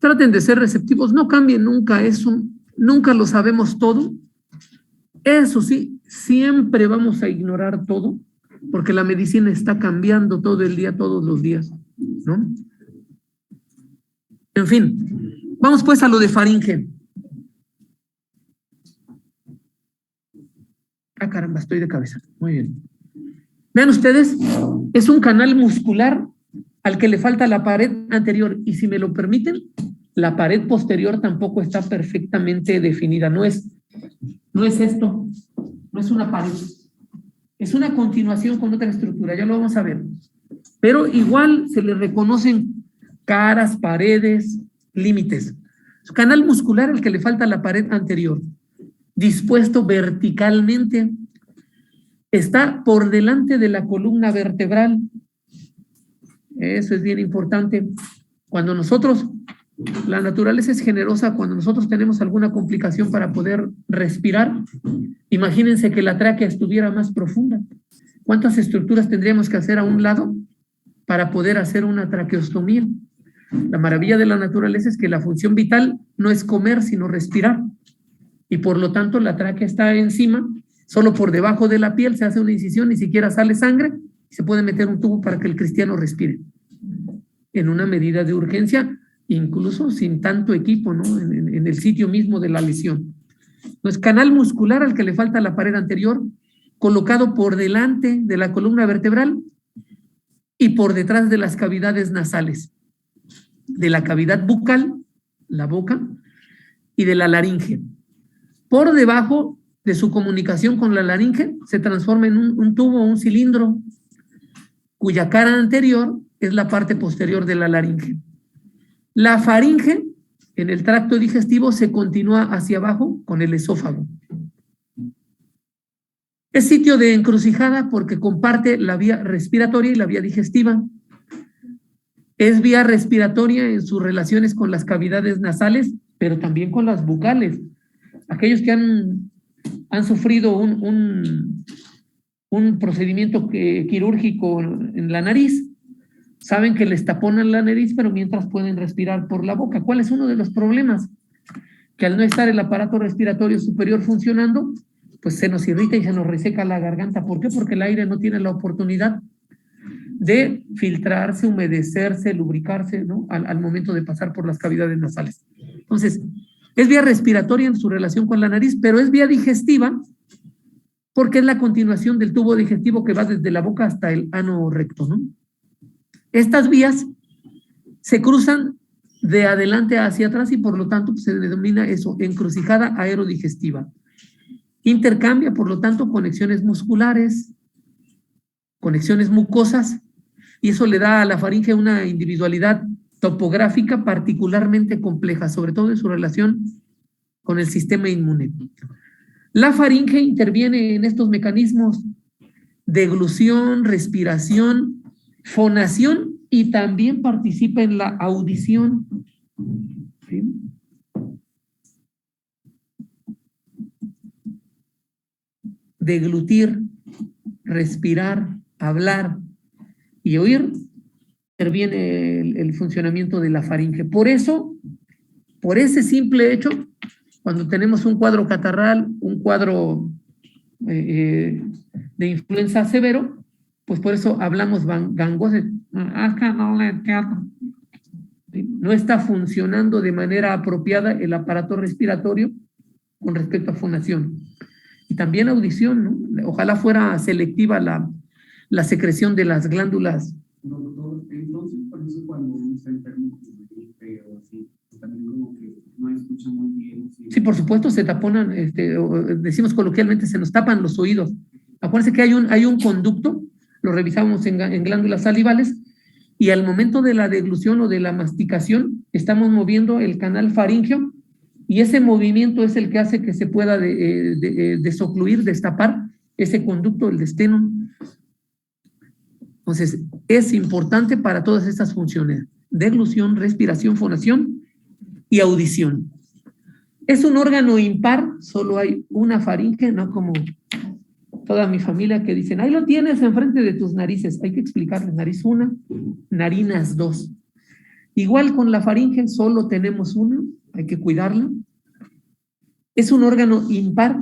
Traten de ser receptivos, no cambien nunca eso, nunca lo sabemos todo. Eso sí, siempre vamos a ignorar todo, porque la medicina está cambiando todo el día, todos los días, ¿no? En fin, vamos pues a lo de faringe. Ah, caramba, estoy de cabeza. Muy bien. Vean ustedes, es un canal muscular al que le falta la pared anterior, y si me lo permiten, la pared posterior tampoco está perfectamente definida. No es esto, no es una pared, es una continuación con otra estructura, ya lo vamos a ver. Pero igual se le reconocen caras, paredes, límites. Canal muscular al que le falta la pared anterior, dispuesto verticalmente, está por delante de la columna vertebral. Eso es bien importante. Cuando nosotros, la naturaleza es generosa, cuando nosotros tenemos alguna complicación para poder respirar, imagínense que la tráquea estuviera más profunda. ¿Cuántas estructuras tendríamos que hacer a un lado para poder hacer una traqueostomía? La maravilla de la naturaleza es que la función vital no es comer, sino respirar. Y por lo tanto la tráquea está encima, solo por debajo de la piel se hace una incisión, ni siquiera sale sangre, y se puede meter un tubo para que el cristiano respire. En una medida de urgencia, incluso sin tanto equipo, ¿no? En el sitio mismo de la lesión. Entonces, canal muscular al que le falta la pared anterior, colocado por delante de la columna vertebral y por detrás de las cavidades nasales, de la cavidad bucal, la boca, y de la laringe. Por debajo de su comunicación con la laringe se transforma en un tubo, un cilindro, cuya cara anterior es la parte posterior de la laringe. La faringe, en el tracto digestivo, se continúa hacia abajo con el esófago. Es sitio de encrucijada porque comparte la vía respiratoria y la vía digestiva. Es vía respiratoria en sus relaciones con las cavidades nasales, pero también con las bucales. Aquellos que han sufrido un procedimiento quirúrgico en la nariz, saben que les taponan la nariz, pero mientras pueden respirar por la boca. ¿Cuál es uno de los problemas? Que al no estar el aparato respiratorio superior funcionando, pues se nos irrita y se nos reseca la garganta. ¿Por qué? Porque el aire no tiene la oportunidad de filtrarse, humedecerse, lubricarse, ¿no? Al momento de pasar por las cavidades nasales. Entonces, es vía respiratoria en su relación con la nariz, pero es vía digestiva porque es la continuación del tubo digestivo que va desde la boca hasta el ano recto, ¿no? Estas vías se cruzan de adelante hacia atrás y por lo tanto pues, se denomina eso, encrucijada aerodigestiva. Intercambia, por lo tanto, conexiones musculares, conexiones mucosas, y eso le da a la faringe una individualidad topográfica particularmente compleja, sobre todo en su relación con el sistema inmune. La faringe interviene en estos mecanismos de deglución, respiración, fonación y también participa en la audición. ¿Sí? Deglutir, respirar, hablar y oír, interviene el funcionamiento de la faringe. Por eso, por ese simple hecho, cuando tenemos un cuadro catarral, un cuadro de influenza severo, pues por eso hablamos gangoso. No está funcionando de manera apropiada el aparato respiratorio con respecto a fonación. Y también audición, ¿no? Ojalá fuera selectiva la secreción de las glándulas. No, doctor, entonces por eso cuando uno está enfermo o así, también como que no escucha muy bien. Sí, por supuesto, se taponan, decimos coloquialmente, se nos tapan los oídos. Acuérdense que hay un conducto, lo revisamos en glándulas salivales, y al momento de la deglución o de la masticación, estamos moviendo el canal faríngeo, y ese movimiento es el que hace que se pueda desocluir, destapar ese conducto, el desteno. Entonces, es importante para todas estas funciones: deglución, respiración, fonación y audición. Es un órgano impar, solo hay una faringe, no como toda mi familia que dicen, ahí lo tienes enfrente de tus narices. Hay que explicarles: nariz 1, narinas 2. Igual con la faringe, solo tenemos una, hay que cuidarla. Es un órgano impar,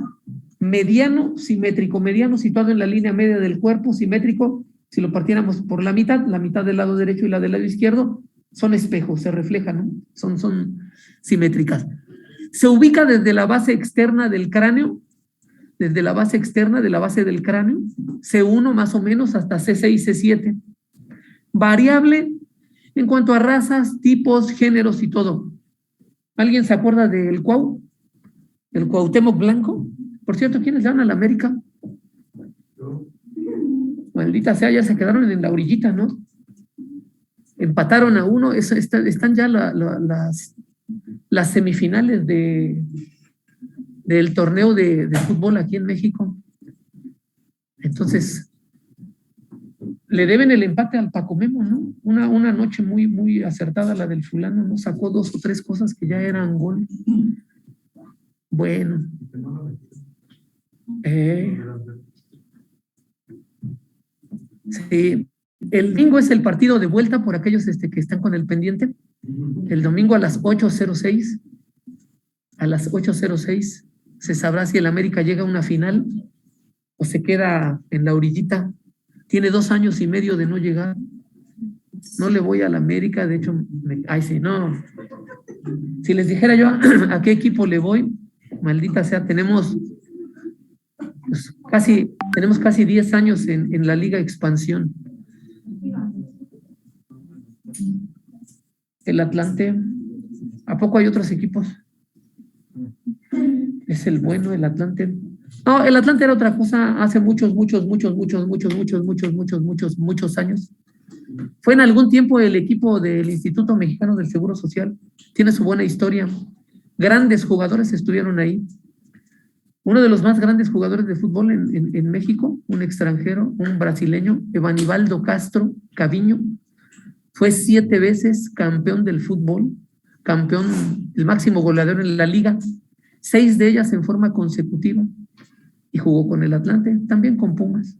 mediano, simétrico, mediano situado en la línea media del cuerpo, simétrico, si lo partiéramos por la mitad del lado derecho y la del lado izquierdo, son espejos, se reflejan, ¿no? Son simétricas. Se ubica desde la base externa del cráneo, desde la base externa de la base del cráneo, C1 más o menos hasta C6, C7. Variable en cuanto a razas, tipos, géneros y todo. ¿Alguien se acuerda del Cuau? ¿El Cuauhtémoc Blanco? Por cierto, ¿quiénes le van a la América? Maldita sea, ya se quedaron en la orillita, ¿no? Empataron a uno, están ya las semifinales del torneo de fútbol aquí en México. Entonces, le deben el empate al Paco Memo, ¿no? Una noche muy, muy acertada la del fulano, ¿no? Sacó 2 o 3 cosas que ya eran gol. Bueno. Sí. El domingo es el partido de vuelta por aquellos que están con el pendiente. El domingo a las 8:06. A las 8:06 se sabrá si el América llega a una final o se queda en la orillita. Tiene 2 años y medio de no llegar. No le voy a la América, de hecho, ay sí, no. Si les dijera yo a qué equipo le voy, maldita sea, tenemos casi 10 años en la Liga Expansión. El Atlante, ¿a poco hay otros equipos? Es el bueno, el Atlante. No, el Atlante era otra cosa hace muchos años. Fue en algún tiempo el equipo del Instituto Mexicano del Seguro Social. Tiene su buena historia. Grandes jugadores estuvieron ahí. Uno de los más grandes jugadores de fútbol en México, un extranjero, un brasileño, Evanibaldo Castro Caviño, fue 7 veces campeón del fútbol, campeón, el máximo goleador en la liga, 6 de ellas en forma consecutiva, y jugó con el Atlante, también con Pumas.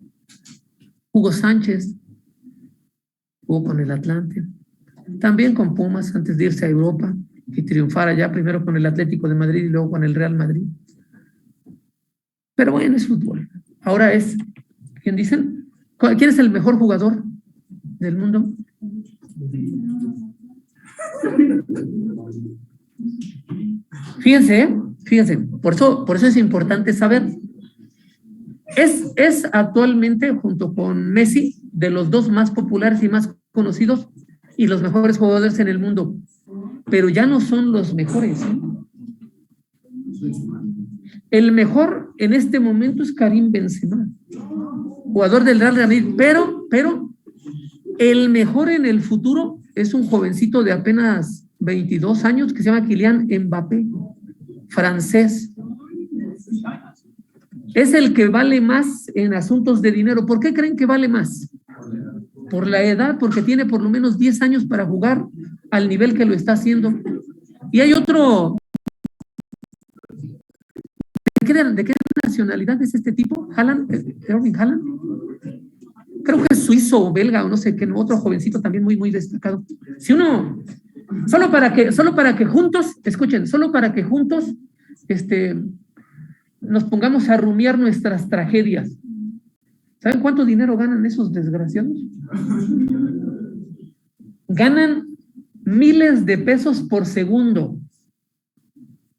Hugo Sánchez jugó con el Atlante, también con Pumas antes de irse a Europa y triunfar allá, primero con el Atlético de Madrid y luego con el Real Madrid. Pero bueno, es fútbol. Ahora es, ¿quién dicen? ¿Quién es el mejor jugador del mundo? Fíjense, por eso es importante saber. Es actualmente, junto con Messi, de los 2 más populares y más conocidos y los mejores jugadores en el mundo, pero ya no son los mejores, ¿eh? El mejor en este momento es Karim Benzema, jugador del Real Madrid, pero el mejor en el futuro es un jovencito de apenas 22 años que se llama Kylian Mbappé, francés. Es el que vale más en asuntos de dinero. ¿Por qué creen que vale más? Por la edad, porque tiene por lo menos 10 años para jugar al nivel que lo está haciendo. Y hay otro. ¿De qué nacionalidad es este tipo? Erling Haaland. Creo que es suizo o belga o no sé qué, otro jovencito también muy, muy destacado. Si uno, solo para que juntos, escuchen, solo para que juntos nos pongamos a rumiar nuestras tragedias. ¿Saben cuánto dinero ganan esos desgraciados? Ganan miles de pesos por segundo.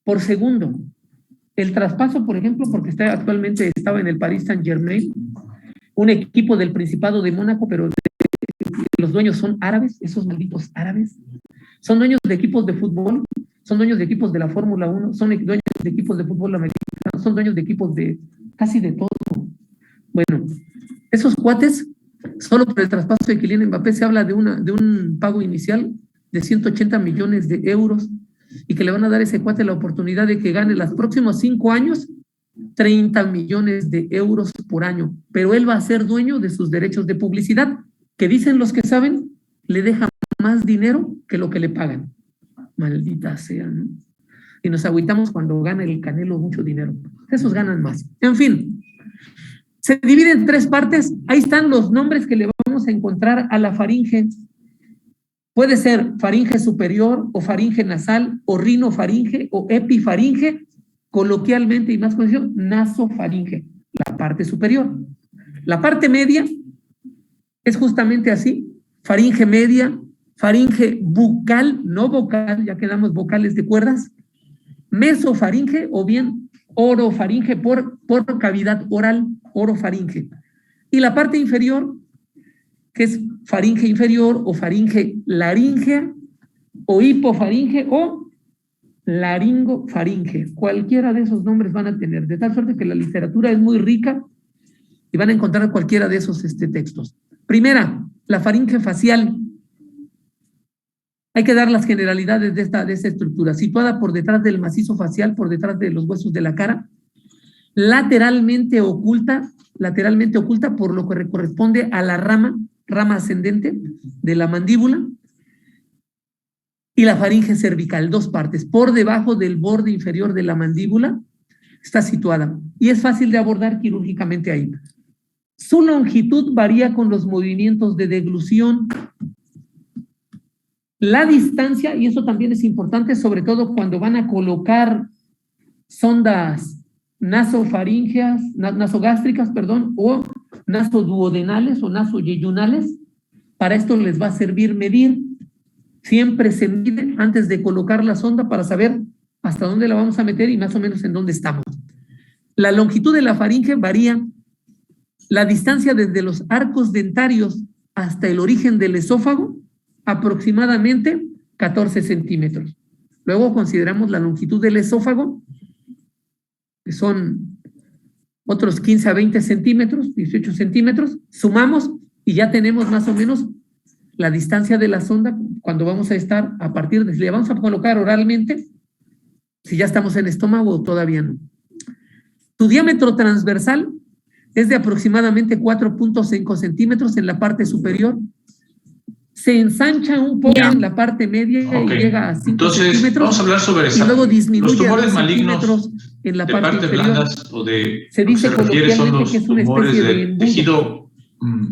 Por segundo. El traspaso, por ejemplo, porque actualmente estaba en el Paris Saint-Germain, un equipo del Principado de Mónaco, pero los dueños son árabes, esos malditos árabes. Son dueños de equipos de fútbol, son dueños de equipos de la Fórmula 1, son dueños de equipos de fútbol americano, son dueños de equipos de casi de todo. Bueno, esos cuates, solo por el traspaso de Kylian Mbappé se habla de un pago inicial de 180 millones de euros y que le van a dar a ese cuate la oportunidad de que gane los próximos 5 años 30 millones de euros por año, pero él va a ser dueño de sus derechos de publicidad, que dicen los que saben, le dejan más dinero que lo que le pagan. Maldita sea, ¿no? Y nos agüitamos cuando gana el Canelo mucho dinero. Esos ganan más. En fin, se divide en 3 partes. Ahí están los nombres que le vamos a encontrar a la faringe. Puede ser faringe superior o faringe nasal o rinofaringe o epifaringe, coloquialmente y más conocido, nasofaringe, la parte superior. La parte media es justamente así, faringe media, faringe bucal, no vocal, ya quedamos vocales de cuerdas, mesofaringe o bien orofaringe por cavidad oral, orofaringe. Y la parte inferior, que es faringe inferior o faringe laríngea o hipofaringe o laringofaringe. Cualquiera de esos nombres van a tener, de tal suerte que la literatura es muy rica y van a encontrar cualquiera de esos textos. Primera, la faringe facial. Hay que dar las generalidades de esta estructura, situada por detrás del macizo facial, por detrás de los huesos de la cara, lateralmente oculta por lo que corresponde a la rama ascendente de la mandíbula, y la faringe cervical, dos partes, por debajo del borde inferior de la mandíbula, está situada, y es fácil de abordar quirúrgicamente ahí. Su longitud varía con los movimientos de deglución. La distancia, y eso también es importante, sobre todo cuando van a colocar sondas nasofaringeas, nasogástricas, perdón, o nasoduodenales o nasoyeyunales. Para esto les va a servir medir. Siempre se mide antes de colocar la sonda para saber hasta dónde la vamos a meter y más o menos en dónde estamos. La longitud de la faringe varía. La distancia desde los arcos dentarios hasta el origen del esófago, aproximadamente 14 centímetros. Luego consideramos la longitud del esófago, que son otros 15 a 20 centímetros, 18 centímetros, sumamos y ya tenemos más o menos la distancia de la sonda cuando vamos a estar a partir de, si le vamos a colocar oralmente, si ya estamos en estómago o todavía no. Su diámetro transversal es de aproximadamente 4.5 centímetros en la parte superior. Se ensancha un poco en la parte media y llega a 5 centímetros. Vamos a hablar sobre y luego disminuye los tumores a 2 malignos centímetros en la parte inferior. blandas o de se dice coloquialmente son los que es una tumores especie de del embudo. tejido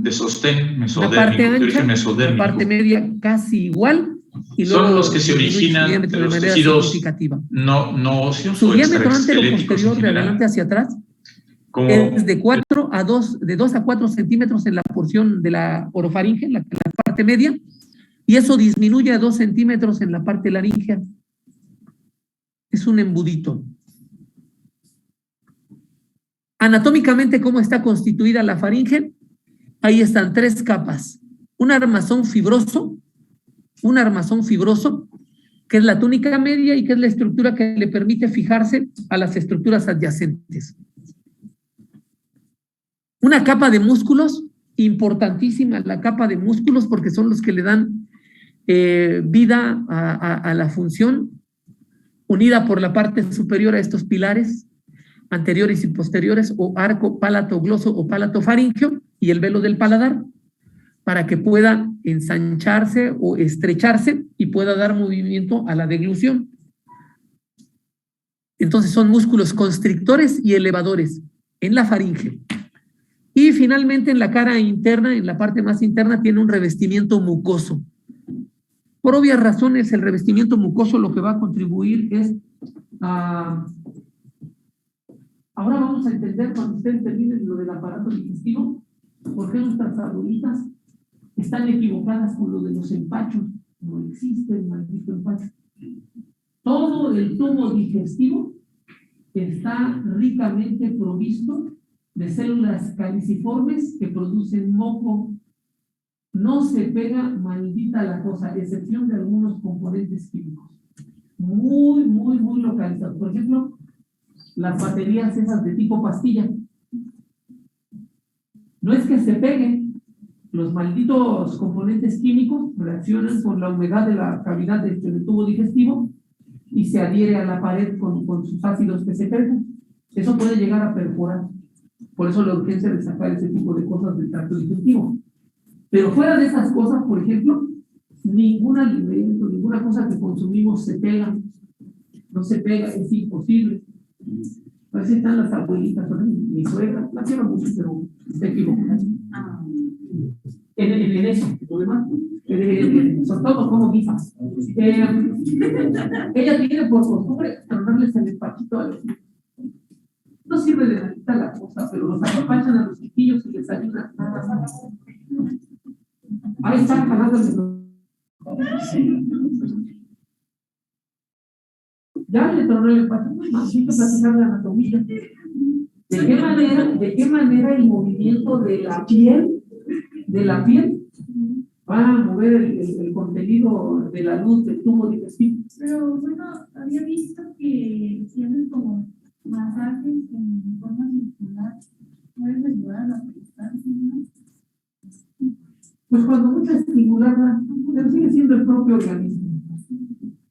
de sostén La parte ancha, la mesodérmico. parte media casi igual. Y luego son los que se originan de los tejidos no óseos Su o diámetro extraesqueléticos posterior en de general, adelante hacia atrás es de 2 a 4 centímetros en la porción de la orofaringe, en la parte media, y eso disminuye a 2 centímetros en la parte laríngea. Es un embudito. Anatómicamente, ¿cómo está constituida la faringe? Ahí están 3 capas. Un armazón fibroso, que es la túnica media y que es la estructura que le permite fijarse a las estructuras adyacentes. Una capa de músculos, importantísima la capa de músculos porque son los que le dan vida a la función, unida por la parte superior a estos pilares anteriores y posteriores, o arco palatogloso o palatofaringeo, y el velo del paladar, para que pueda ensancharse o estrecharse y pueda dar movimiento a la deglución. Entonces son músculos constrictores y elevadores en la faringe. Y finalmente en la cara interna, en la parte más interna, tiene un revestimiento mucoso. Por obvias razones, el revestimiento mucoso lo que va a contribuir es a... Ahora vamos a entender, cuando ustedes terminen lo del aparato digestivo, por qué nuestras abuelitas están equivocadas con lo de los empachos. No existe el maldito empacho. Todo el tubo digestivo está ricamente provisto de células caliciformes que producen moco. No se pega maldita la cosa, excepción de algunos componentes químicos. Muy localizados. Por ejemplo, las baterías esas de tipo pastilla. No es que se peguen, los malditos componentes químicos reaccionan con la humedad de la cavidad del tubo digestivo y se adhiere a la pared con sus ácidos que se pegan. Eso puede llegar a perforar. Por eso la urgencia de sacar ese tipo de cosas del tracto digestivo. Pero fuera de esas cosas, por ejemplo, ningún alimento, ninguna cosa que consumimos se pega. No se pega, es imposible. Así están las abuelitas, mi suegra, la quiero mucho, pero está equivocada. En eso, lo demás, sobre todo como guisa. Ella tiene por costumbre tronarles el despachito a los hijos. No sirve de nada la cosa, pero los apapachan a los chiquillos y les ayudan. Ahí están jalando. Ya le tronó el despachito, necesito platicar de anatomía. ¿De qué manera el movimiento de la piel va a mover el contenido de la luz del tubo digestivo? Pero bueno, había visto que tienen como masajes en forma circular. ¿Puedes ayudar a la peristalsis, no? Pues cuando mucho estimularla, pero sigue siendo el propio organismo.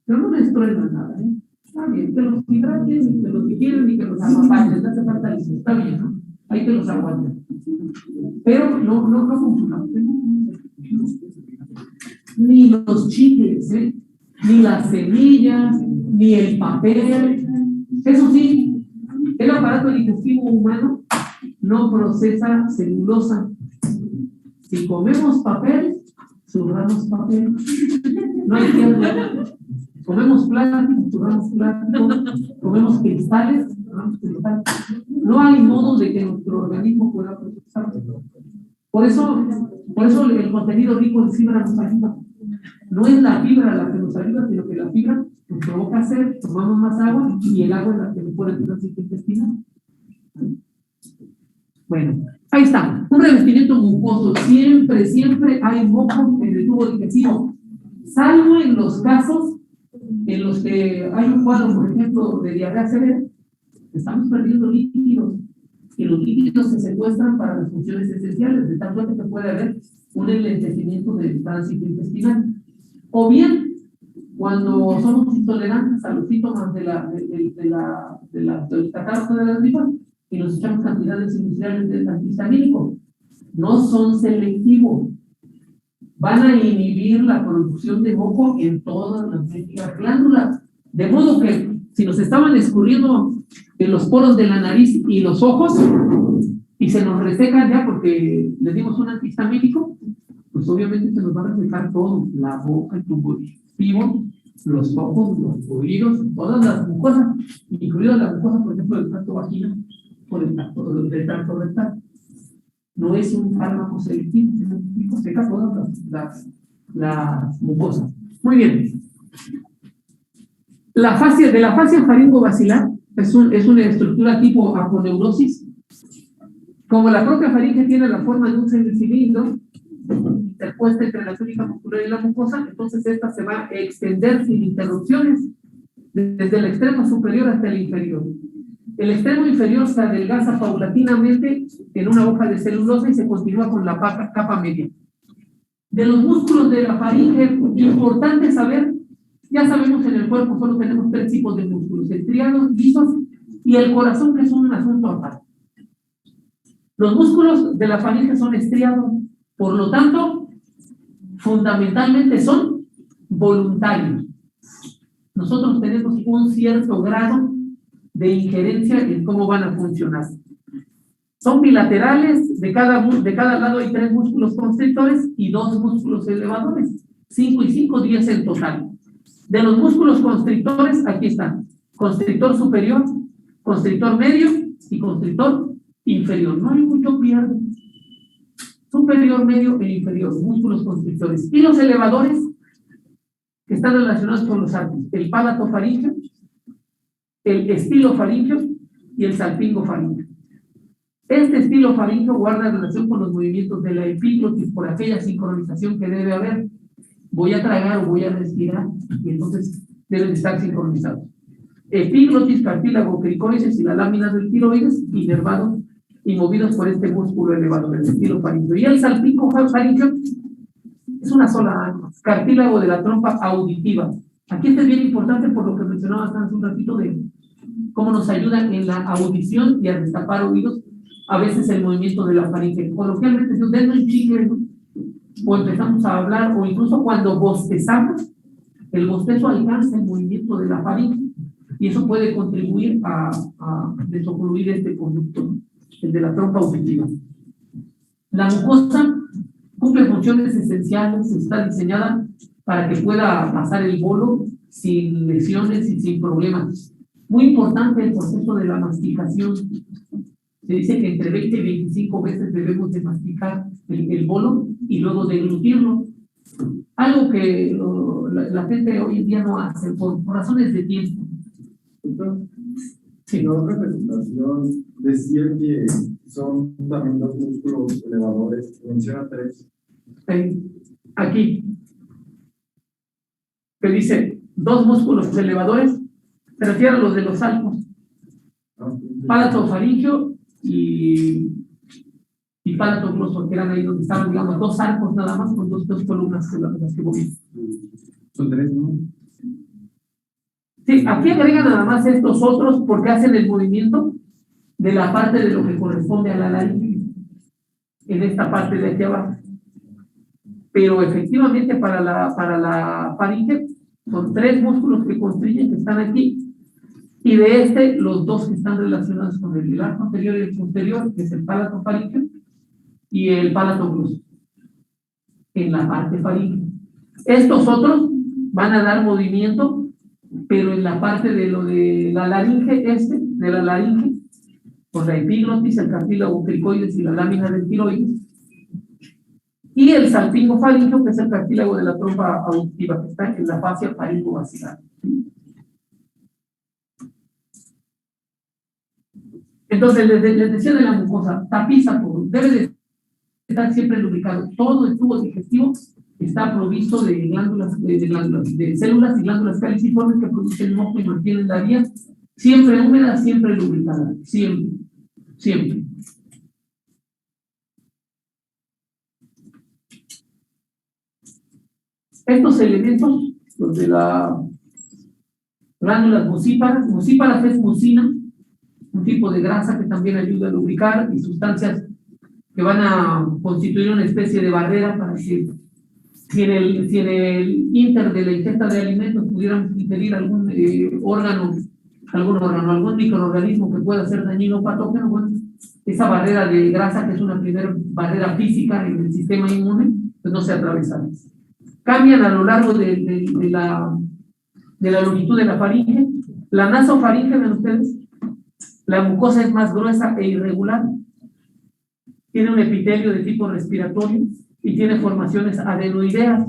Pero no les truena nada, ¿eh? Está bien, que los hidraten, que los que quieren y que los apapachen, no hace falta eso, está bien, ¿no? Hay que los aguanten. Pero no funciona. Ni los chicles, ni las semillas, ni el papel. Eso sí, el aparato digestivo humano no procesa celulosa. Si comemos papel, zurramos papel. No hay tiempo. Comemos plástico, zurramos plástico. Comemos cristales, zurramos cristales. No hay modo de que nuestro organismo pueda procesarlo. Por eso el contenido rico en fibra nos ayuda. No es la fibra la que nos ayuda, sino que la fibra nos provoca hacer, tomamos más agua y el agua es la que nos puede tener el intestinal. Bueno, ahí está. Un revestimiento mucoso. Siempre hay moco en el tubo digestivo. Salvo en los casos en los que hay un cuadro, por ejemplo, de diarrea severa, estamos perdiendo líquidos. Y los líquidos se secuestran para las funciones esenciales, de tal suerte que puede haber un enlentecimiento del tránsito intestinal. O bien, cuando somos intolerantes a los síntomas de los catarros de las gripas y nos echamos cantidades industriales de antihistamínico, no son selectivos. Van a inhibir la producción de moco en todas las glándulas. De modo que si nos estaban escurriendo en los poros de la nariz y los ojos y se nos resecan ya porque les dimos un antihistamínico, pues obviamente se nos va a resecar todo, la boca, el tubo digestivo, los ojos, los oídos, todas las mucosas, incluidas las mucosas, por ejemplo, del tracto vaginal o del tracto rectal. No es un fármaco selectivo, sino que seca todas las mucosas. Muy bien. De la fascia faringovacilar es una estructura tipo aponeurosis. Como la propia faringe tiene la forma de un semicilindro interpuesta entre la túnica muscular y la mucosa, entonces esta se va a extender sin interrupciones desde el extremo superior hasta el inferior. El extremo inferior se adelgaza paulatinamente en una hoja de celulosa y se continúa con la capa media. De los músculos de la faringe, importante saber, ya sabemos en el cuerpo solo tenemos 3 tipos de músculos, estriados, lisos y el corazón, que es un asunto aparte. Los músculos de la faringe son estriados, por lo tanto, fundamentalmente son voluntarios. Nosotros tenemos un cierto grado de injerencia en cómo van a funcionar. Son bilaterales, de cada lado hay 3 músculos constrictores y 2 músculos elevadores, 5 y 5, 10 en total. De los músculos constrictores, aquí están: constrictor superior, constrictor medio y constrictor inferior. No hay mucho pierde. Superior, medio e inferior, músculos constrictores. Y los elevadores, que están relacionados con los arcos: el palatofaringeo, el estilofaringeo y el salpingofaringeo. Este estilofaringeo guarda relación con los movimientos de la epiglotis por aquella sincronización que debe haber. Voy a tragar o voy a respirar, y entonces deben estar sincronizados. Epiglotis, cartílago, cricoides y la lámina del tiroides, inervados y movidos por este músculo elevador, el estilofaringeo. Y el salpingofaringeo es una sola cartílago de la trompa auditiva. Aquí este es bien importante por lo que mencionaba hace un ratito de cómo nos ayudan en la audición y a destapar oídos, a veces el movimiento de la faringe. Coloquialmente, si usted no es chicle, ¿no? O empezamos a hablar, o incluso cuando bostezamos, el bostezo alcanza el movimiento de la faringe y eso puede contribuir a desocluir este conducto, ¿no? El de la trompa auditiva. La mucosa cumple funciones esenciales, está diseñada para que pueda pasar el bolo sin lesiones y sin problemas. Muy importante el proceso de la masticación. Se dice que entre 20 y 25 veces debemos de masticar el bolo y luego deglutirlo. Algo que la gente hoy en día no hace por razones de tiempo. Sí. La otra presentación decía que son también dos músculos elevadores, menciona 3. Aquí, que dice 2 músculos elevadores, se refiere a los de los arcos, palato-faríngeo y palato-gloso, que eran ahí donde estaban, digamos, 2 arcos nada más, con dos columnas que las que voy. Son 3, ¿no? Sí, aquí agregan nada más estos otros porque hacen el movimiento de la parte de lo que corresponde a la laringe, en esta parte de aquí abajo. Pero efectivamente para la faringe son 3 músculos que construyen, que están aquí, y de los 2 que están relacionados con el arco anterior y el posterior, que es el palato faríngeo y el palato gloso, en la parte faríngea. Estos otros van a dar movimiento, pero en la parte de lo de la laringe, de la laringe, con la epiglotis, el cartílago cricoides y la lámina del tiroides, y el salpingo faríngeo, que es el cartílago de la trompa auditiva, que está en la fascia faringo-basilar. Entonces, les decía de la mucosa, tapiza todo, debe de estar siempre lubricado. Todo el tubo digestivo está provisto de glándulas, de células y glándulas caliciformes que producen moco y mantienen la vía siempre húmeda, siempre lubricada, siempre. Estos elementos, los de las glándulas mucíparas es mucina, un tipo de grasa que también ayuda a lubricar, y sustancias que van a constituir una especie de barrera para que si en el inter de la ingesta de alimentos pudiéramos ingerir algún microorganismo que pueda ser dañino o patógeno, bueno, esa barrera de grasa, que es una primera barrera física en el sistema inmune, pues no se atraviesa. Cambian a lo largo de la longitud de la faringe. La nasofaringe, ven ustedes, la mucosa es más gruesa e irregular, tiene un epitelio de tipo respiratorio y tiene formaciones adenoideas.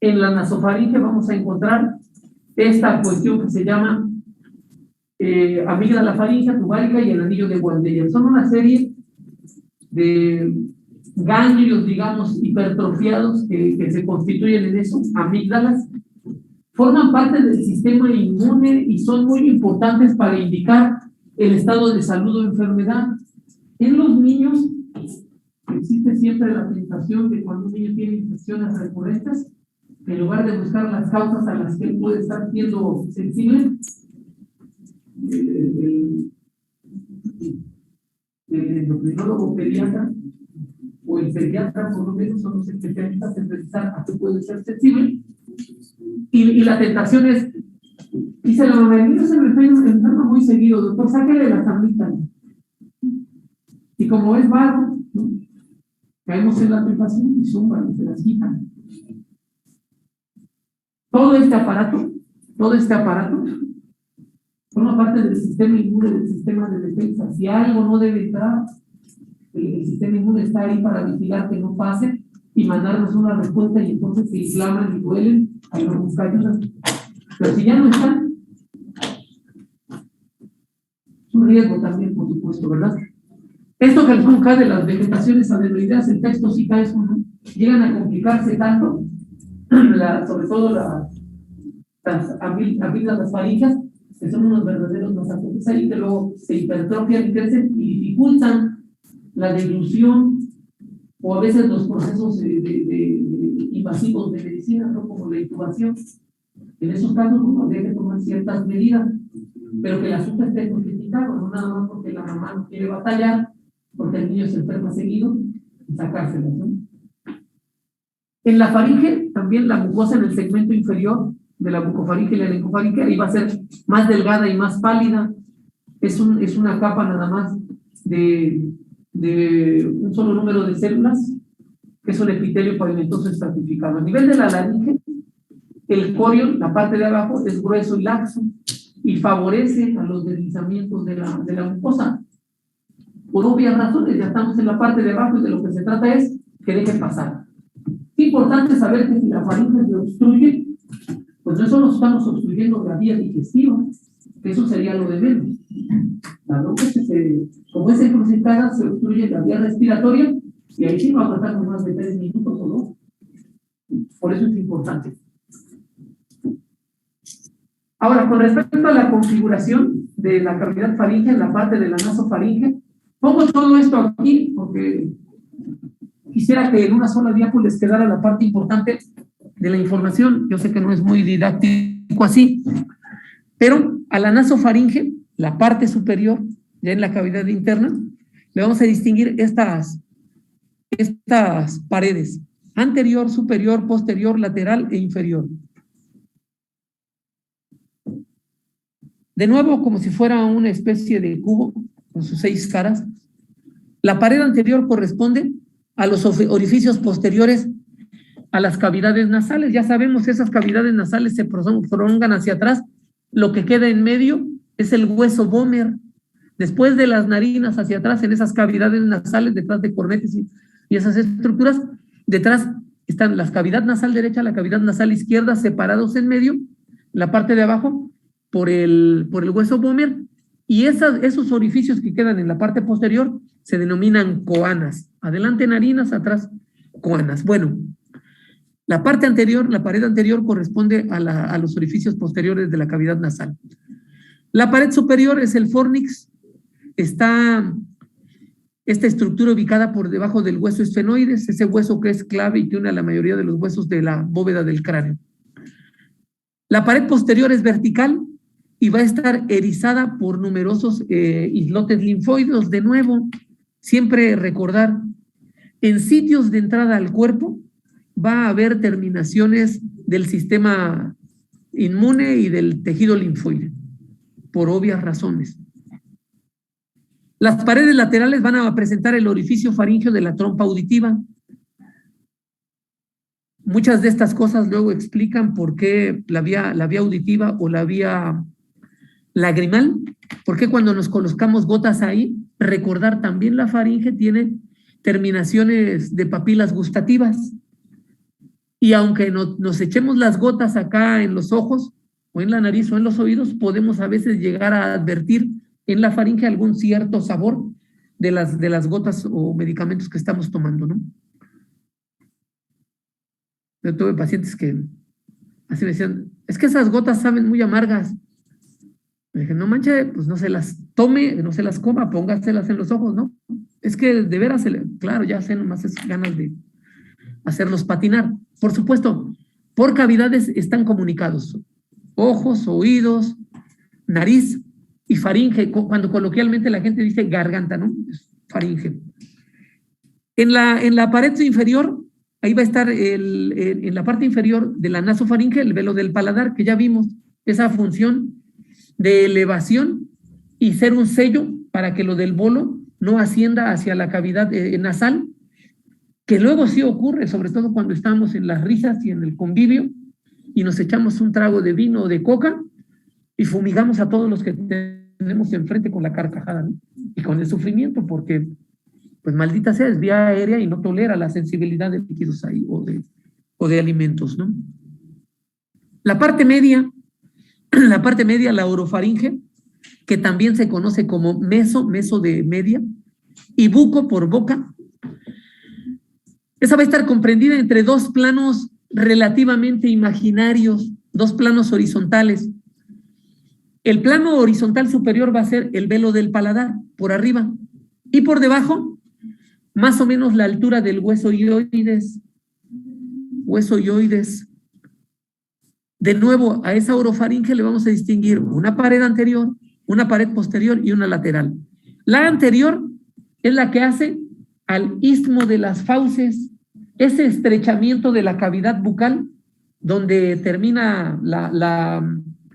En la nasofaringe vamos a encontrar esta cuestión que se llama amígdala faríngea, tubárica y el anillo de Waldeyer. Son una serie de ganglios, digamos, hipertrofiados que se constituyen en eso, amígdalas. Forman parte del sistema inmune y son muy importantes para indicar el estado de salud o enfermedad. En los niños existe siempre la tentación de cuando un niño tiene infecciones recurrentes, en lugar de buscar las causas a las que él puede estar siendo sensible, el endocrinólogo pediatra o el pediatra, por lo menos, son los especialistas en revisar a qué puede ser sensible, y la tentación es, dice la mamá, el niño se me enferma muy seguido, doctor, sáquele las amígdalas. Y como es vago, ¿no?, caemos en la tentación y zumban y se las quitan. Todo este aparato forma parte del sistema inmune, del sistema de defensa. Si algo no debe entrar, el sistema inmune está ahí para vigilar que no pase y mandarnos una respuesta, y entonces se inflaman y duelen, ahí nos busca ayuda. Pero si ya no están, es un riesgo también, por supuesto, ¿verdad? Esto que les conca de las vegetaciones adenoideas, el texto sí cae eso, ¿no? Llegan a complicarse tanto, sobre todo las amígdalas faríngeas, que son unos verdaderos masacotes ahí, que luego se hipertrofian y crecen y dificultan la deglución, o a veces los procesos invasivos de medicina, ¿no?, como la intubación. En esos casos uno debe tomar ciertas medidas, pero que el asunto esté justificado, no nada más porque la mamá no quiere batallar, porque el niño se enferma seguido, y sacárselas, ¿no? En la faringe, también la mucosa en el segmento inferior de la bucofaringe y la lencofaringe, ahí va a ser más delgada y más pálida. Es una capa nada más de un solo número de células que es un epitelio pavimentoso estratificado. A nivel de la laringe, el corion, la parte de abajo, es grueso y laxo y favorece a los deslizamientos de la mucosa. Por obvias razones, ya estamos en la parte de abajo y de lo que se trata es que deje pasar. Es importante saber que si la faringe se obstruye, pues no solo estamos obstruyendo la vía digestiva, que eso sería lo de menos. La bronca es que como es encrucijada, se obstruye la vía respiratoria y ahí sí va a pasar más de 3 minutos o 2. Por eso es importante. Ahora, con respecto a la configuración de la cavidad faríngea en la parte de la nasofaringe, pongo todo esto aquí porque quisiera que en una sola diapo les quedara la parte importante de la información. Yo sé que no es muy didáctico así, pero a la nasofaringe, la parte superior, ya en la cavidad interna, le vamos a distinguir estas paredes: anterior, superior, posterior, lateral e inferior. De nuevo, como si fuera una especie de cubo con sus 6 caras, la pared anterior corresponde a los orificios posteriores a las cavidades nasales. Ya sabemos, esas cavidades nasales se prolongan hacia atrás. Lo que queda en medio es el hueso Bomer. Después de las narinas hacia atrás, en esas cavidades nasales, detrás de cornetes y esas estructuras, detrás están la cavidad nasal derecha, la cavidad nasal izquierda, separados en medio, la parte de abajo, por el hueso Bomer, y esos orificios que quedan en la parte posterior se denominan coanas. Adelante narinas, atrás coanas. Bueno, la parte anterior, la pared anterior corresponde a los orificios posteriores de la cavidad nasal. La pared superior es el fornix. Está esta estructura ubicada por debajo del hueso esfenoides, ese hueso que es clave y que une a la mayoría de los huesos de la bóveda del cráneo. La pared posterior es vertical y va a estar erizada por numerosos islotes linfoides. De nuevo, siempre recordar, en sitios de entrada al cuerpo va a haber terminaciones del sistema inmune y del tejido linfoide, por obvias razones. Las paredes laterales van a presentar el orificio faríngeo de la trompa auditiva. Muchas de estas cosas luego explican por qué la vía auditiva o la vía lagrimal, por qué cuando nos colocamos gotas ahí, recordar también la faringe tiene terminaciones de papilas gustativas. Y aunque nos echemos las gotas acá en los ojos, o en la nariz, o en los oídos, podemos a veces llegar a advertir en la faringe algún cierto sabor de las gotas o medicamentos que estamos tomando, ¿no? Yo tuve pacientes que así me decían, es que esas gotas saben muy amargas. Me dije, no manche, pues no se las tome, no se las coma, póngaselas en los ojos, ¿no? Es que de veras, claro, ya sé, nomás es ganas de hacerlos patinar. Por supuesto, por cavidades están comunicados: ojos, oídos, nariz y faringe, cuando coloquialmente la gente dice garganta, ¿no? Es faringe. En la pared inferior, ahí va a estar en la parte inferior de la nasofaringe, el velo del paladar, que ya vimos esa función de elevación y ser un sello para que lo del bolo no ascienda hacia la cavidad nasal, que luego sí ocurre, sobre todo cuando estamos en las risas y en el convivio y nos echamos un trago de vino o de coca y fumigamos a todos los que tenemos enfrente con la carcajada, ¿no? Y con el sufrimiento, porque pues maldita sea, es vía aérea y no tolera la sensibilidad de líquidos ahí o de alimentos, ¿no? La parte media, la orofaringe, que también se conoce como meso de media, y buco por boca. Esa va a estar comprendida entre dos planos relativamente imaginarios, dos planos horizontales. El plano horizontal superior va a ser el velo del paladar, por arriba, y por debajo, más o menos la altura del hueso ioides. De nuevo, a esa orofaringe le vamos a distinguir una pared anterior, una pared posterior y una lateral. La anterior es la que hace al istmo de las fauces, ese estrechamiento de la cavidad bucal donde termina la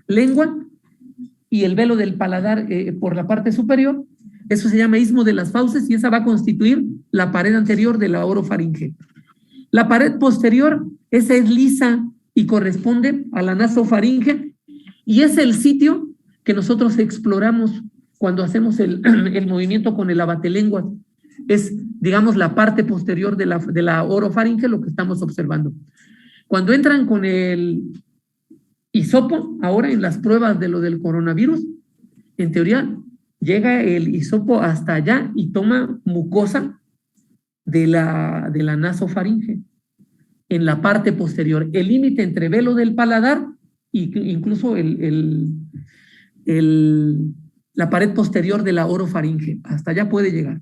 lengua y el velo del paladar por la parte superior. Eso se llama istmo de las fauces y esa va a constituir la pared anterior de la orofaringe. La pared posterior, esa es lisa y corresponde a la nasofaringe, y es el sitio que nosotros exploramos cuando hacemos el movimiento con el abatelenguas. Es, digamos, la parte posterior de la orofaringe lo que estamos observando. Cuando entran con el hisopo, ahora en las pruebas de lo del coronavirus, en teoría llega el hisopo hasta allá y toma mucosa de la nasofaringe en la parte posterior, el límite entre velo del paladar e incluso la pared posterior de la orofaringe. Hasta allá puede llegar.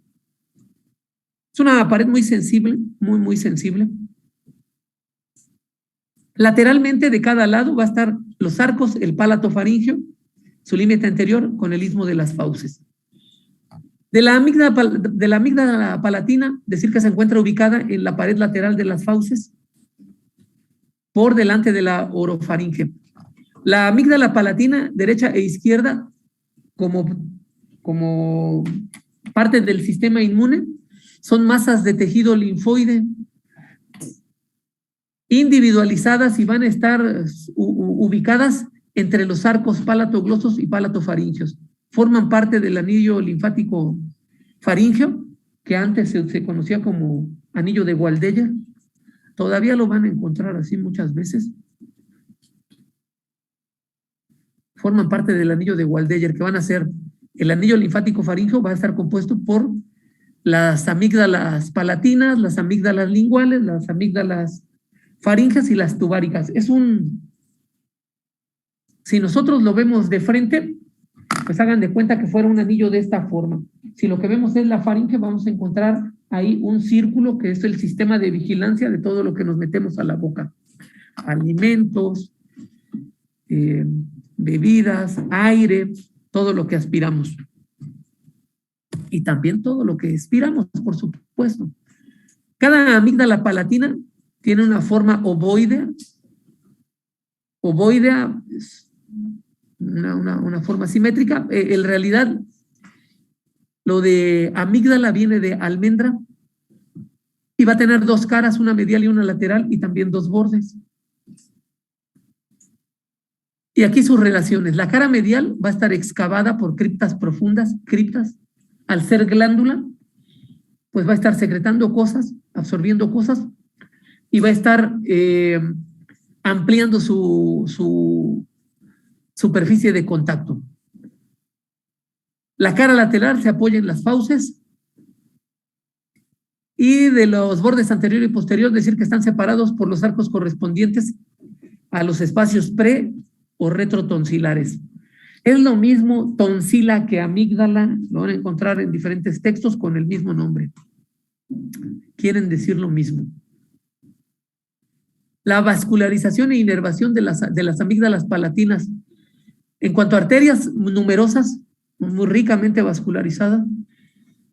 Es una pared muy sensible, muy sensible. Lateralmente de cada lado va a estar los arcos, el pálato faríngeo, su límite anterior con el istmo de las fauces. De la amígdala palatina, decir que se encuentra ubicada en la pared lateral de las fauces, por delante de la orofaringe. La amígdala palatina, derecha e izquierda, como parte del sistema inmune, son masas de tejido linfoide individualizadas y van a estar ubicadas entre los arcos palatoglosos y palatofaríngeos. Forman parte del anillo linfático faríngeo, que antes se conocía como anillo de Waldeyer. Todavía lo van a encontrar así muchas veces. Forman parte del anillo de Waldeyer, que van a ser el anillo linfático faríngeo, va a estar compuesto por las amígdalas palatinas, las amígdalas linguales, las amígdalas faríngeas y las tubáricas. Si nosotros lo vemos de frente, pues hagan de cuenta que fuera un anillo de esta forma. Si lo que vemos es la faringe, vamos a encontrar ahí un círculo que es el sistema de vigilancia de todo lo que nos metemos a la boca. Alimentos, bebidas, aire, todo lo que aspiramos. Y también todo lo que expiramos, por supuesto. Cada amígdala palatina tiene una forma ovoidea. Ovoidea es una forma simétrica. En realidad, lo de amígdala viene de almendra y va a tener dos caras, una medial y una lateral, y también dos bordes. Y aquí sus relaciones. La cara medial va a estar excavada por criptas profundas, al ser glándula, pues va a estar secretando cosas, absorbiendo cosas, y va a estar ampliando su superficie de contacto. La cara lateral se apoya en las fauces, y de los bordes anterior y posterior, decir que están separados por los arcos correspondientes a los espacios pre o retrotonsilares. Es lo mismo tonsila que amígdala, lo van a encontrar en diferentes textos con el mismo nombre. Quieren decir lo mismo. La vascularización e inervación de las amígdalas palatinas. En cuanto a arterias numerosas, muy ricamente vascularizadas,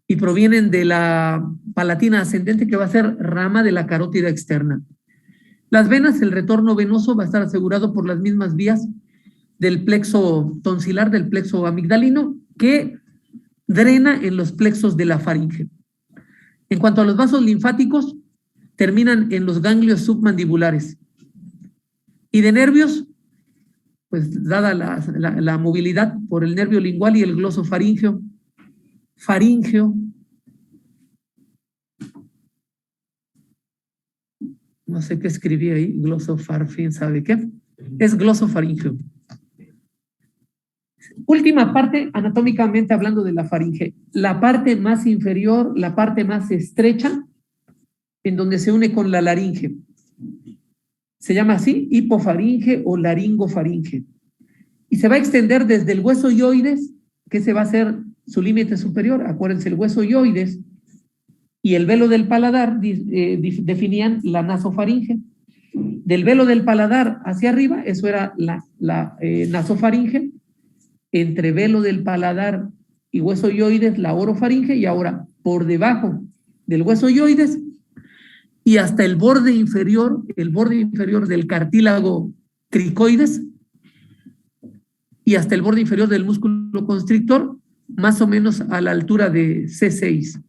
y provienen de la palatina ascendente, que va a ser rama de la carótida externa. Las venas, el retorno venoso va a estar asegurado por las mismas vías del plexo tonsilar, del plexo amigdalino, que drena en los plexos de la faringe. En cuanto a los vasos linfáticos, terminan en los ganglios submandibulares. Y de nervios, pues dada la movilidad por el nervio lingual y el glosofaríngeo, no sé qué escribí ahí, glosofarfín, ¿sabe qué? Es glosofaríngeo. Última parte, anatómicamente hablando de la faringe, la parte más inferior, la parte más estrecha, en donde se une con la laringe. Se llama así, hipofaringe o laringofaringe. Y se va a extender desde el hueso ioides, que ese va a ser su límite superior. Acuérdense, el hueso ioides y el velo del paladar definían la nasofaringe. Del velo del paladar hacia arriba, eso era la nasofaringe. Entre velo del paladar y hueso ioides, la orofaringe, y ahora por debajo del hueso ioides y hasta el borde inferior del cartílago cricoides y hasta el borde inferior del músculo constrictor, más o menos a la altura de C6.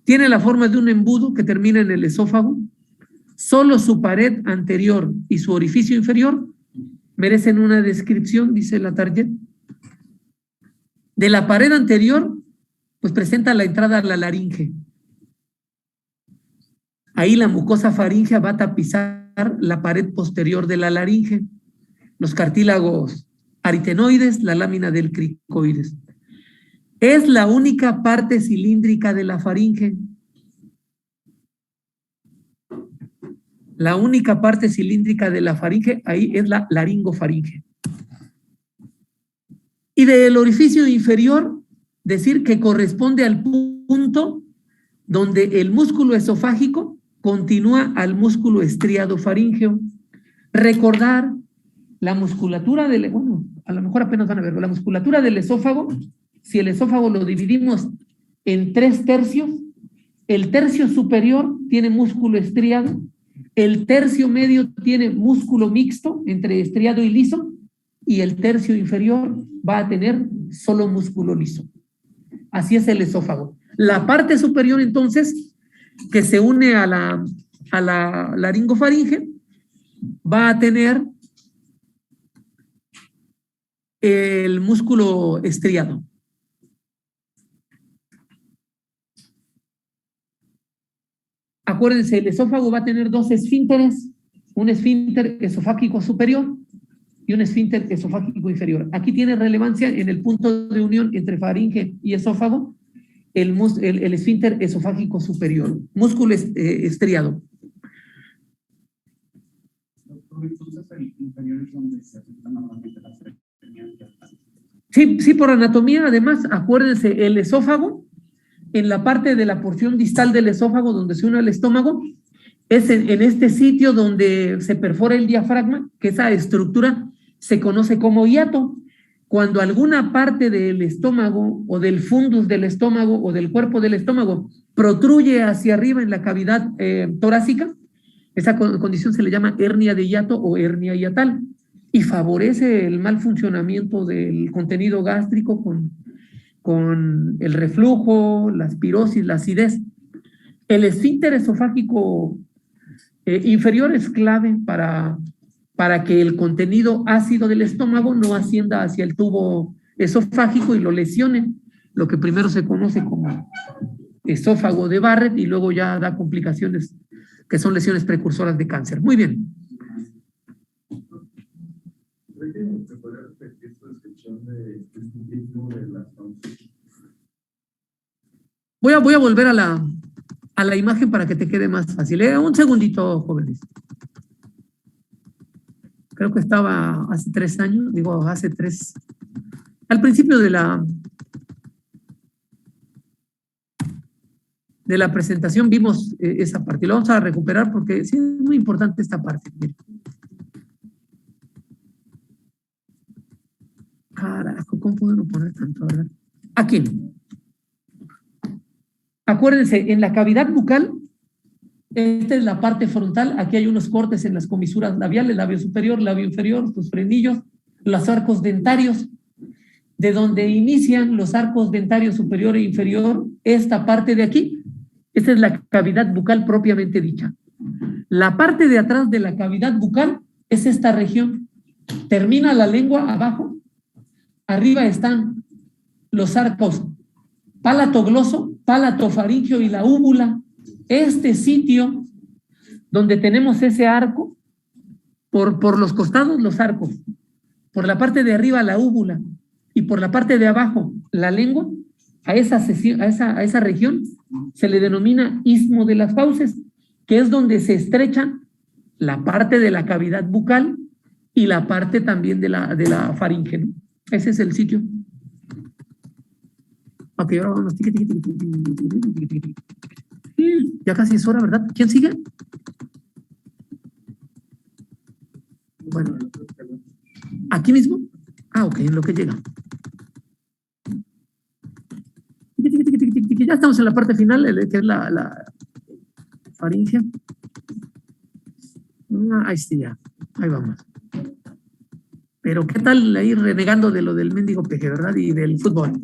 Tiene la forma de un embudo que termina en el esófago, Solo su pared anterior y su orificio inferior merecen una descripción, dice la target. De la pared anterior, pues presenta la entrada a la laringe. Ahí la mucosa faríngea va a tapizar la pared posterior de la laringe, los cartílagos aritenoides, la lámina del cricoides. Es la única parte cilíndrica de la faringe. La única parte cilíndrica de la faringe, ahí es la laringofaringe. Y del orificio inferior, decir que corresponde al punto donde el músculo esofágico continúa al músculo estriado faríngeo. Recordar la musculatura del, bueno, a lo mejor apenas van a verlo, la musculatura del esófago, si el esófago lo dividimos en 3 tercios, el tercio superior tiene músculo estriado, el tercio medio tiene músculo mixto entre estriado y liso, y el tercio inferior va a tener solo músculo liso. Así es el esófago. La parte superior, entonces, que se une a la laringofaringe, va a tener el músculo estriado. Acuérdense, el esófago va a tener 2 esfínteres, un esfínter esofágico superior y un esfínter esofágico inferior. Aquí tiene relevancia en el punto de unión entre faringe y esófago, el esfínter esofágico superior, músculo estriado. Doctor, entonces el inferior es donde se aceptan normalmente las hernias diastales. Sí, por anatomía, además, acuérdense, el esófago, en la parte de la porción distal del esófago donde se une al estómago, es en este sitio donde se perfora el diafragma, que esa estructura se conoce como hiato. Cuando alguna parte del estómago o del fundus del estómago o del cuerpo del estómago protruye hacia arriba en la cavidad torácica, esa condición se le llama hernia de hiato o hernia hiatal y favorece el mal funcionamiento del contenido gástrico con el reflujo, la aspirosis, la acidez. El esfínter esofágico inferior es clave para que el contenido ácido del estómago no ascienda hacia el tubo esofágico y lo lesione, lo que primero se conoce como esófago de Barrett y luego ya da complicaciones que son lesiones precursoras de cáncer. Muy bien. ¿Se podría repetir su descripción de las fauces? Voy a volver a la imagen para que te quede más fácil. Un segundito, jóvenes. Creo que estaba hace 3 años, al principio de la presentación vimos esa parte. Lo vamos a recuperar porque sí es muy importante esta parte. Carajo, ¿cómo pueden poner tanto, verdad? Aquí. Acuérdense, en la cavidad bucal, esta es la parte frontal, aquí hay unos cortes en las comisuras labiales, labio superior, labio inferior, los frenillos, los arcos dentarios, de donde inician los arcos dentarios superior e inferior, esta parte de aquí, esta es la cavidad bucal propiamente dicha. La parte de atrás de la cavidad bucal es esta región, termina la lengua abajo, arriba están los arcos palatogloso, palatofaringio y la úvula. Este sitio donde tenemos ese arco, por los costados los arcos, por la parte de arriba la úvula y por la parte de abajo la lengua, a esa región se le denomina istmo de las fauces, que es donde se estrecha la parte de la cavidad bucal y la parte también de la faringe, ¿no? Ese es el sitio. Ok, ahora vamos. Ya casi es hora, ¿verdad? ¿Quién sigue? Bueno, ¿aquí mismo? Ok, en lo que llega. Ya estamos en la parte final, que es la faringe. Ahí sí, ya. Ahí vamos. Pero ¿qué tal ahí renegando de lo del mendigo peje, verdad? Y del fútbol.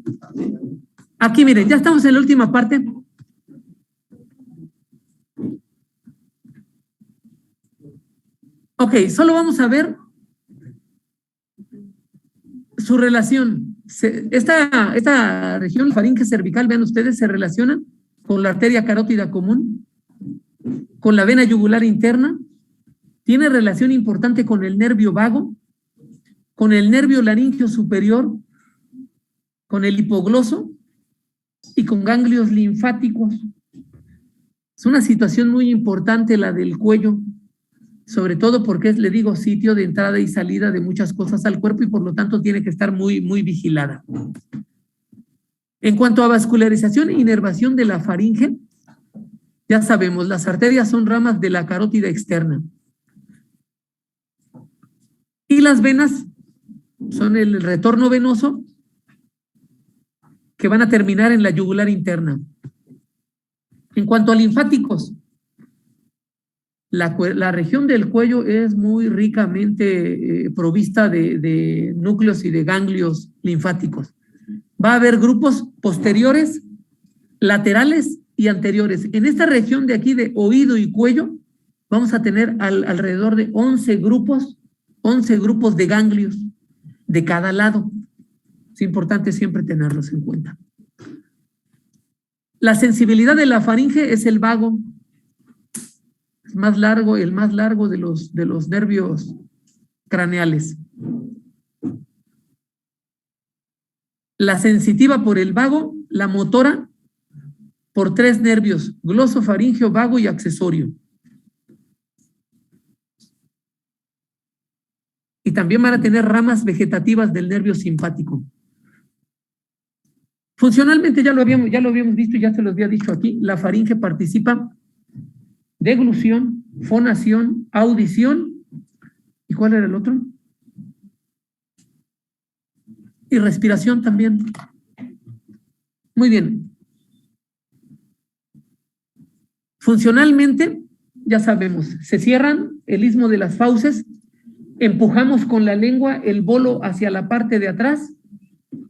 Aquí miren, ya estamos en la última parte. Ok, solo vamos a ver su relación. Esta región, la faringe cervical, vean ustedes, se relaciona con la arteria carótida común, con la vena yugular interna, tiene relación importante con el nervio vago, con el nervio laríngeo superior, con el hipogloso y con ganglios linfáticos. Es una situación muy importante la del cuello, sobre todo porque es, le digo, sitio de entrada y salida de muchas cosas al cuerpo y por lo tanto tiene que estar muy, muy vigilada. En cuanto a vascularización e inervación de la faringe, ya sabemos, las arterias son ramas de la carótida externa. Y las venas son el retorno venoso que van a terminar en la yugular interna. En cuanto a linfáticos, la región del cuello es muy ricamente provista de núcleos y de ganglios linfáticos. Va a haber grupos posteriores, laterales y anteriores. En esta región de aquí de oído y cuello vamos a tener alrededor de 11 grupos de ganglios de cada lado. Es importante siempre tenerlos en cuenta. La sensibilidad de la faringe es el vago, es más largo, el más largo de los nervios craneales. La sensitiva por el vago, la motora por 3 nervios, glosofaringeo, vago y accesorio. Y también van a tener ramas vegetativas del nervio simpático. Funcionalmente ya lo habíamos visto y ya se los había dicho aquí, la faringe participa deglución, fonación, audición, ¿y cuál era el otro? Y respiración también. Muy bien. Funcionalmente, ya sabemos, se cierran el istmo de las fauces, empujamos con la lengua el bolo hacia la parte de atrás.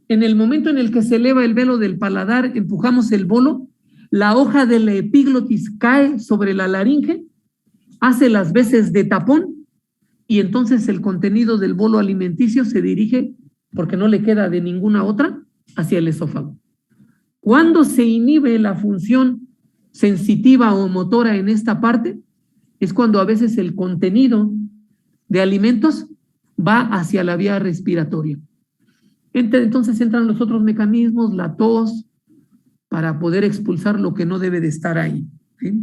En el momento en el que se eleva el velo del paladar, empujamos el bolo, la hoja de la epiglotis cae sobre la laringe, hace las veces de tapón y entonces el contenido del bolo alimenticio se dirige, porque no le queda de ninguna otra, hacia el esófago. Cuando se inhibe la función sensitiva o motora en esta parte, es cuando a veces el contenido de alimentos va hacia la vía respiratoria. Entonces entran los otros mecanismos, la tos, para poder expulsar lo que no debe de estar ahí, ¿sí?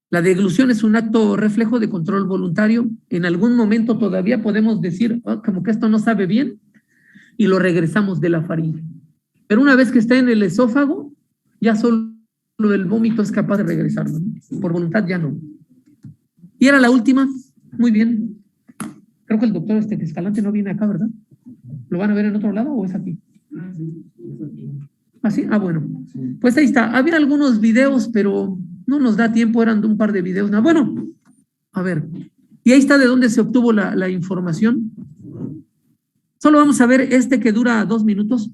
La deglución es un acto reflejo de control voluntario. En algún momento todavía podemos decir, oh, como que esto no sabe bien, y lo regresamos de la faringe. Pero una vez que está en el esófago, ya solo el vómito es capaz de regresarlo, ¿no? Por voluntad ya no. Y era la última. Muy bien. Creo que el doctor Escalante no viene acá, ¿verdad? ¿Lo van a ver en otro lado o es aquí? ¿Ah, sí? Ah, bueno. Pues ahí está. Había algunos videos, pero no nos da tiempo, eran de un par de videos. No, bueno, a ver. Y ahí está de dónde se obtuvo la información. Solo vamos a ver este que dura 2 minutos.